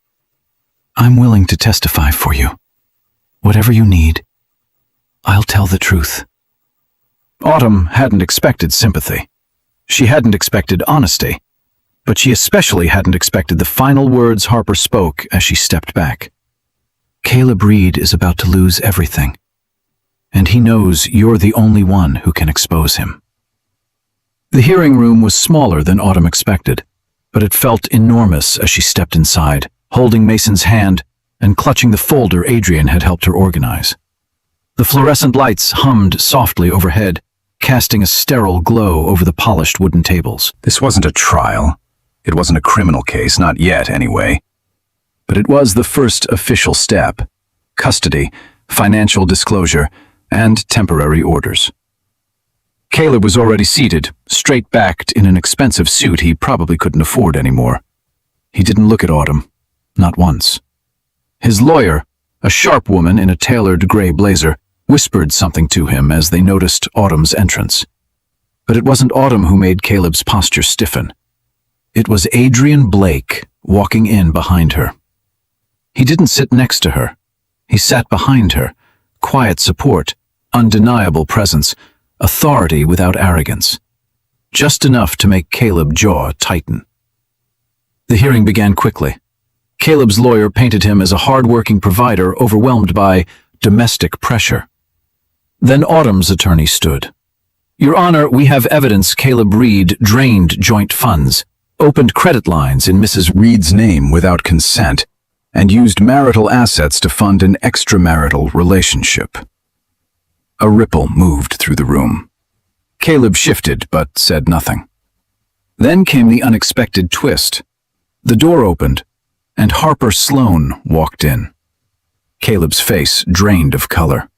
A: "I'm willing to testify for you. Whatever you need, I'll tell the truth." Autumn hadn't expected sympathy. She hadn't expected honesty. But she especially hadn't expected the final words Harper spoke as she stepped back. "Caleb Reed is about to lose everything. And he knows you're the only one who can expose him." The hearing room was smaller than Autumn expected, but it felt enormous as she stepped inside, holding Mason's hand and clutching the folder Adrian had helped her organize. The fluorescent lights hummed softly overhead, casting a sterile glow over the polished wooden tables. This wasn't a trial. It wasn't a criminal case, not yet anyway. But it was the first official step: custody, financial disclosure, and temporary orders. Caleb was already seated, straight-backed in an expensive suit he probably couldn't afford anymore. He didn't look at Autumn, not once. His lawyer, a sharp woman in a tailored gray blazer, whispered something to him as they noticed Autumn's entrance. But it wasn't Autumn who made Caleb's posture stiffen. It was Adrian Blake walking in behind her. He didn't sit next to her. He sat behind her, quiet support, undeniable presence, authority without arrogance. Just enough to make Caleb's jaw tighten. The hearing began quickly. Caleb's lawyer painted him as a hard-working provider overwhelmed by domestic pressure. Then Autumn's attorney stood. "Your Honor, we have evidence Caleb Reed drained joint funds, opened credit lines in Mrs. Reed's name without consent, and used marital assets to fund an extramarital relationship." A ripple moved through the room. Caleb shifted but said nothing. Then came the unexpected twist. The door opened, and Harper Sloan walked in. Caleb's face drained of color.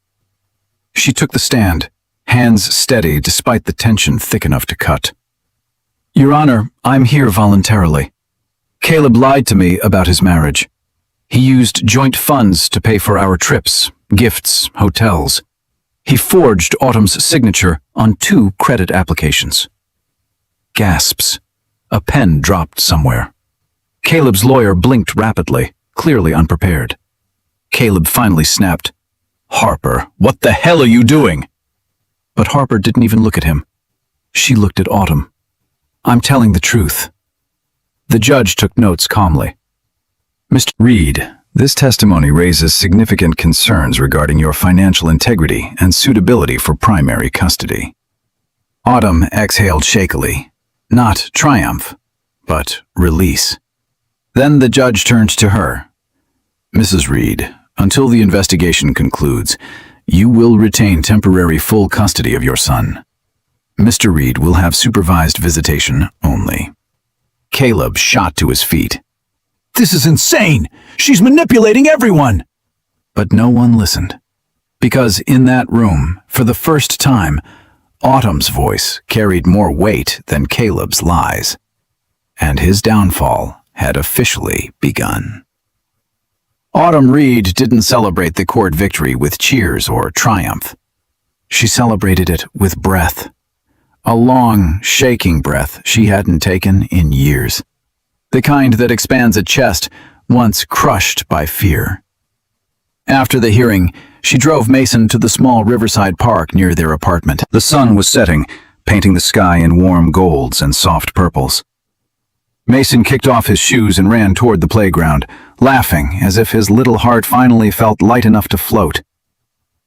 A: She took the stand, hands steady despite the tension thick enough to cut. "Your Honor, I'm here voluntarily. Caleb lied to me about his marriage. He used joint funds to pay for our trips, gifts, hotels. He forged Autumn's signature on 2 credit applications." Gasps. A pen dropped somewhere. Caleb's lawyer blinked rapidly, clearly unprepared. Caleb finally snapped, "Harper, what the hell are you doing?" But Harper didn't even look at him. She looked at Autumn. "I'm telling the truth." The judge took notes calmly. "Mr. Reed,
B: This testimony raises significant concerns regarding your financial integrity and suitability for primary custody. Autumn exhaled shakily, not triumph, but release. Then the judge turned to her. Mrs. Reed, until the investigation concludes, you will retain temporary full custody of your son. Mr. Reed will have supervised visitation only. Caleb shot to his feet.
A: This is insane! She's manipulating everyone!
B: But no one listened. Because in that room, for the first time, Autumn's voice carried more weight than Caleb's lies. And his downfall had officially begun. Autumn Reed didn't celebrate the court victory with cheers or triumph. She celebrated it with breath. A long, shaking breath she hadn't taken in years. The kind that expands a chest once crushed by fear. After the hearing, she drove Mason to the small riverside park near their apartment. The sun was setting, painting the sky in warm golds and soft purples. Mason kicked off his shoes and ran toward the playground, laughing as if his little heart finally felt light enough to float.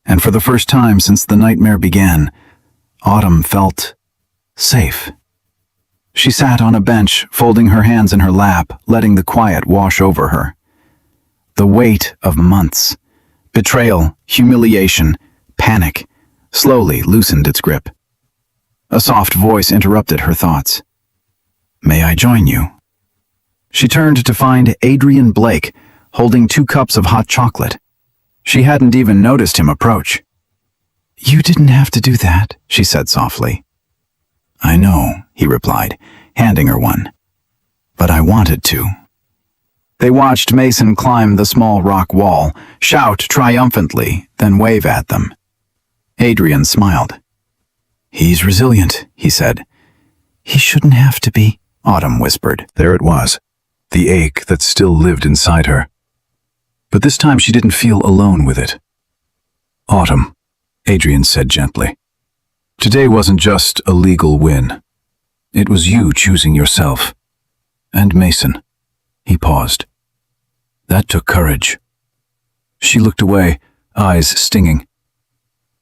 B: And for the first time since the nightmare began, Autumn felt safe. She sat on a bench, folding her hands in her lap, letting the quiet wash over her. The weight of months, betrayal, humiliation, panic, slowly loosened its grip. A soft voice interrupted her thoughts. May I join you? She turned to find Adrian Blake holding 2 cups of hot chocolate. She hadn't even noticed him approach. You didn't have to do that, she said softly. I know, he replied, handing her one. But I wanted to. They watched Mason climb the small rock wall, shout triumphantly, then wave at them. Adrian smiled. He's resilient, he said. He shouldn't have to be, Autumn whispered. There it was, the ache that still lived inside her. But this time she didn't feel alone with it. Autumn, Adrian said gently. Today wasn't just a legal win. It was you choosing yourself. And Mason. He paused. That took courage. She looked away, eyes stinging.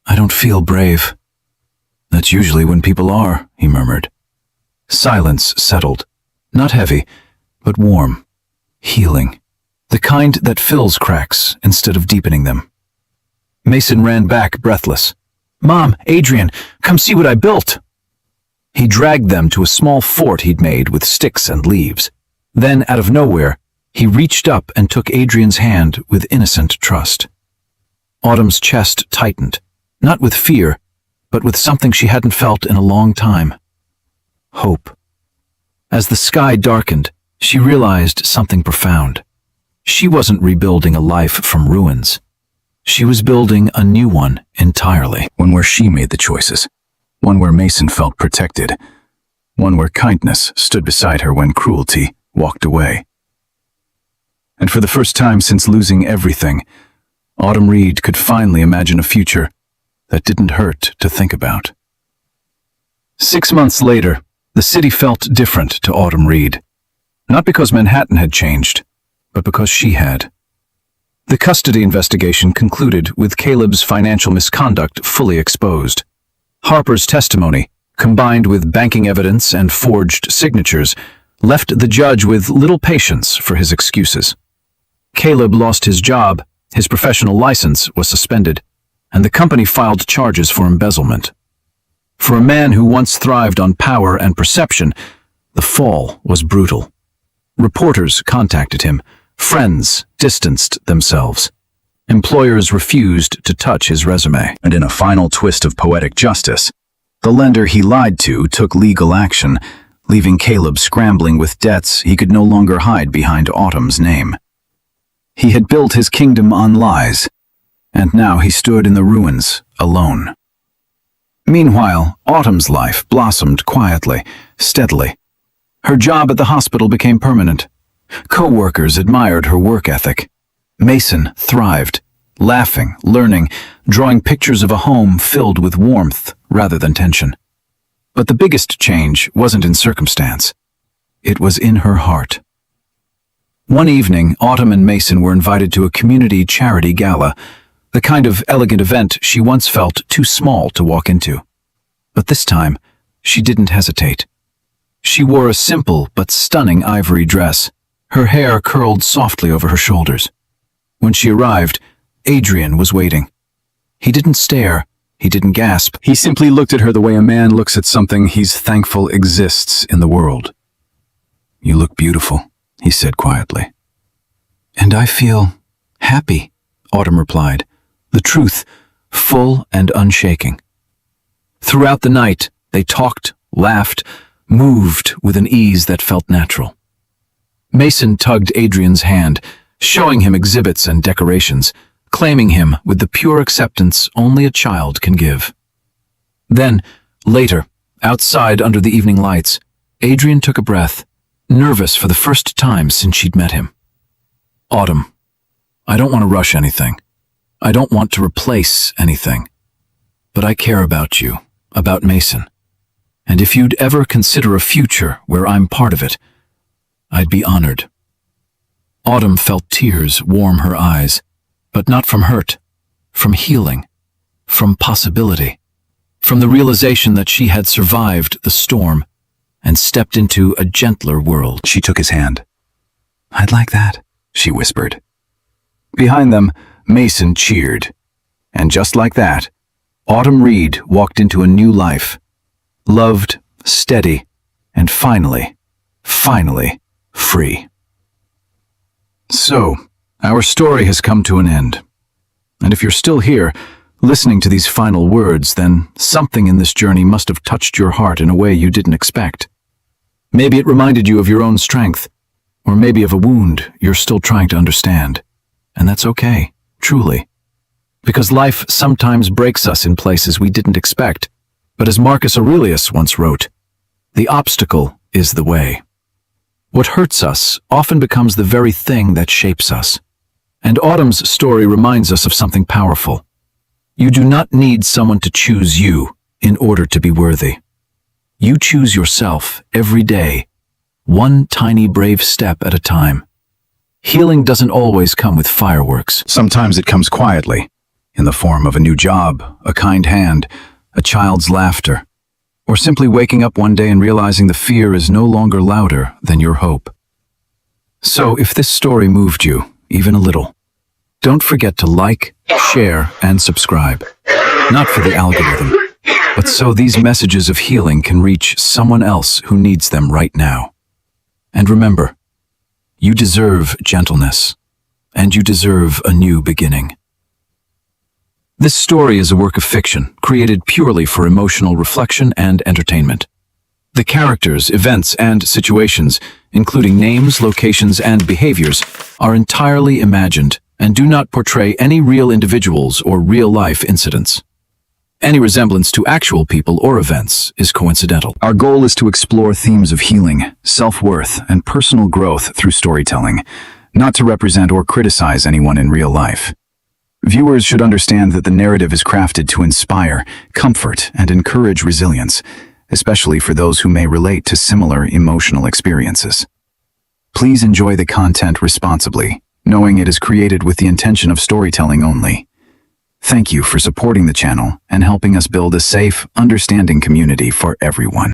B: I don't feel brave. That's usually when people are, he murmured. Silence settled. Not heavy, but warm. Healing. The kind that fills cracks instead of deepening them. Mason ran back, breathless. Mom, Adrian, come see what I built. He dragged them to a small fort he'd made with sticks and leaves. Then, out of nowhere, he reached up and took Adrian's hand with innocent trust. Autumn's chest tightened, not with fear, but with something she hadn't felt in a long time. Hope. As the sky darkened, she realized something profound. She wasn't rebuilding a life from ruins. She was building a new one entirely. One where she made the choices. One where Mason felt protected. One where kindness stood beside her when cruelty walked away. And for the first time since losing everything, Autumn Reed could finally imagine a future that didn't hurt to think about. 6 months later, the city felt different to Autumn Reed. Not because Manhattan had changed, but because she had. The custody investigation concluded with Caleb's financial misconduct fully exposed. Harper's testimony, combined with banking evidence and forged signatures, left the judge with little patience for his excuses. Caleb lost his job, his professional license was suspended, and the company filed charges for embezzlement. For a man who once thrived on power and perception, the fall was brutal. Reporters contacted him. Friends distanced themselves. Employers refused to touch his resume. And in a final twist of poetic justice, the lender he lied to took legal action, leaving Caleb scrambling with debts he could no longer hide behind Autumn's name. He had built his kingdom on lies, and now he stood in the ruins, alone. Meanwhile, Autumn's life blossomed quietly, steadily. Her job at the hospital became permanent. Co-workers admired her work ethic. Mason thrived, laughing, learning, drawing pictures of a home filled with warmth rather than tension. But the biggest change wasn't in circumstance. It was in her heart.
A: One evening, Autumn and Mason were invited to a community charity gala, the kind of elegant event she once felt too small to walk into. But this time, she didn't hesitate. She wore a simple but stunning ivory dress, her hair curled softly over her shoulders. When she arrived, Adrian was waiting. He didn't stare, he didn't gasp. He simply looked at her the way a man looks at something he's thankful exists in the world. "You look beautiful," he said quietly. "And I feel happy," Autumn replied, the truth full and unshaking. Throughout the night, they talked, laughed, moved with an ease that felt natural. Mason tugged Adrian's hand, showing him exhibits and decorations, claiming him with the pure acceptance only a child can give. Then, later, outside under the evening lights, Adrian took a breath, nervous for the first time since she'd met him. "Autumn, I don't want to rush anything. I don't want to replace anything. But I care about you, about Mason. And if you'd ever consider a future where I'm part of it, I'd be honored." Autumn felt tears warm her eyes, but not from hurt, from healing, from possibility, from the realization that she had survived the storm and stepped into a gentler world.
B: She took his hand. "I'd like that," she whispered. Behind them, Mason cheered. And just like that, Autumn Reed walked into a new life. Loved, steady, and finally free. So, our story has come to an end. And if you're still here, listening to these final words, then something in this journey must have touched your heart in a way you didn't expect. Maybe it reminded you of your own strength, or maybe of a wound you're still trying to understand. And that's okay, truly. Because life sometimes breaks us in places we didn't expect. But as Marcus Aurelius once wrote, "The obstacle is the way." What hurts us often becomes the very thing that shapes us. And Autumn's story reminds us of something powerful. You do not need someone to choose you in order to be worthy. You choose yourself every day, one tiny brave step at a time. Healing doesn't always come with fireworks. Sometimes it comes quietly, in the form of a new job, a kind hand, a child's laughter, or simply waking up one day and realizing the fear is no longer louder than your hope. So if this story moved you, even a little, don't forget to like, share, and subscribe. Not for the algorithm, but so these messages of healing can reach someone else who needs them right now. And remember, you deserve gentleness, and you deserve a new beginning. This story is a work of fiction, created purely for emotional reflection and entertainment. The characters, events, and situations, including names, locations, and behaviors, are entirely imagined and do not portray any real individuals or real-life incidents. Any resemblance to actual people or events is coincidental. Our goal is to explore themes of healing, self-worth, and personal growth through storytelling, not to represent or criticize anyone in real life. Viewers should understand that the narrative is crafted to inspire, comfort, and encourage resilience, especially for those who may relate to similar emotional experiences. Please enjoy the content responsibly, knowing it is created with the intention of storytelling only. Thank you for supporting the channel and helping us build a safe, understanding community for everyone.